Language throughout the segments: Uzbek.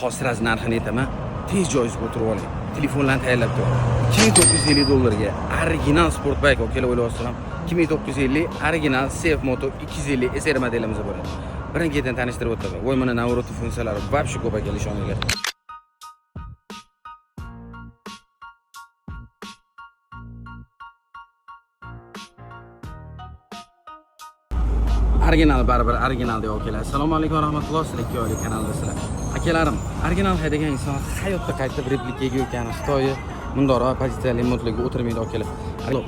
Hozir narxini aytaman. Tez joyiz o'tirib oling. Telefonlarni tayyorlab turing. 2950 dollarga original sport bike kelib o'ylayapsizlar. 2950 original Safe Moto 250 SR modelimiz bor. Birin-ketin tanishtirib o'taman. Voy mana Navroti funksiyalari vobshe ko'p ekan, ishoninglar. Original baribir original deb keladi. Assalomu alaykum va rahmatullohi, sizlar ikki kanalda sizlar. Akalarim, original haydagan inson hayotda qaytib replikaga o'tgani Xitoy mundoqroq pozitsiyali modliga o'tirmaydi kelib.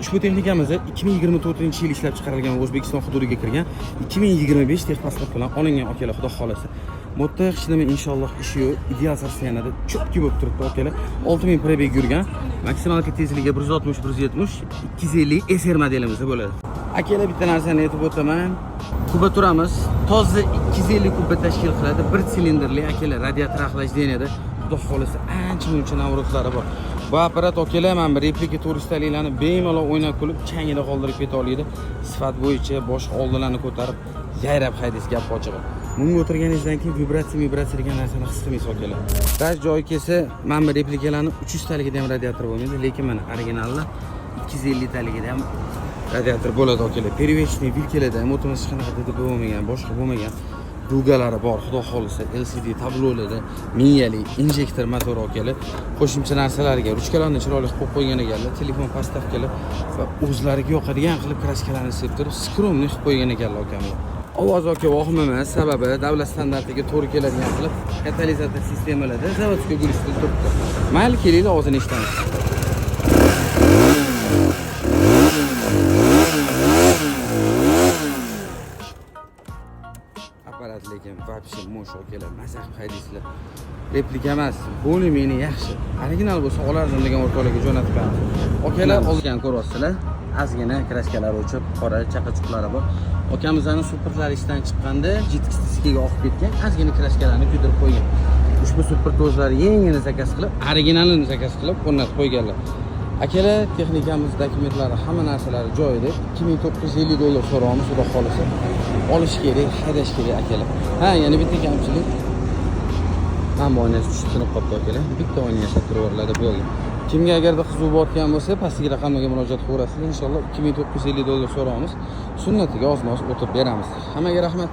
Ushbu texnikamiz 2024-yil ishlab chiqarilgan va O'zbekiston hududiga kirgan 2025 texpasport bilan olingan akalar, xudo xolasa. Modda hech nima inshaalloh ishi yo'q, ideal sostoyaniyada cho'pki bo'lib turibdi akalar. 6000 prebeg yurgan, maksimal tezligi 160-170, 250 SR modelimiz bo'ladi. Akalar, bitta narsani aytib o'taman. Kubaturamiz toza 250 kubga tashkil qiladi. Bir silindrli akalar, radiator aqlashdeniyada. Xudo xolasa ancha-muncha navrotlari bor. Bu apparat akalar mana bir replika turistlarni bemalol o'ynab kulib, changida qoldirib keta oladi. Sifat bo'yicha bosh oldilarni ko'tarib, yayrab haydaysiz gap ochig'i. Bunga o'tirganingizdan keyin vibratsiya degan narsani his qilmaysiz akalar. Ba'zi joyi kelsa, mana bu replikalarni 300 taligida ham radiator bo'lmaydi, lekin mana originallar 250 taligida ham radiator bo'ladi akalar. Перевечный vilkalarda ham o'timiz hech qanaqa deb bo'lmagan, boshqa bo'lmagan dugalari bor. Xudo xolisa LCD tablolarda miyali injektor motor akalar. Qo'shimcha narsalarga ruchkalarni chiroyli qilib qo'ygan ekanlar. Telefon postavkalar va o'zlariga yoqadigan qilib kraskalarni sepib turib, skromni qilib qo'ygan ekanlar akamlar. Ovoz aka vahim emas, sababi davlat standartiga to'g'ri keladigan qilib katalizator sistemalarda zavodga guruchda turibdi. Mayli kelinglar, ovozini eshitamiz. Apparat lekin vobshe mo'sho kelar, mazah haydaysizlar. Replika emas, bo'li meni yaxshi. Original bo'lsa olardim degan o'rtoqlarga jo'natib qo'yamiz. Okalar olgan ko'ryapsizlar. Azgina kraskalar o'chib, qora chaqachuqlari bor. Okamizning superlari ishdan chiqqanda jitkistiskiga oqib ketgan, azgina kraskalarni kuydirib qo'ygan. Ushbu super o'zlari yengini zakaz qilib, originalini zakaz qilib o'rnatib qo'yganlar. Akalar, texnikamiz, dokumentlari, hamma narsalari joyida. 2950 dollar so'raymiz, xudo xolasa. Olish kerak, haydash kerak akalar. Ha, yana bitta kamchilik. Hamma o'ynash tushunib qoldi akalar. Bitta o'yin yashab turaveradi bo'ldi. Kimga agarda qiziq bo'lgan bo'lsa, pastki raqamga murojaat qilasiz. Inshaalloh 2950 dollar so'raymiz. Sunnatiga oz-moz o'tib beramiz. Hammaga rahmat.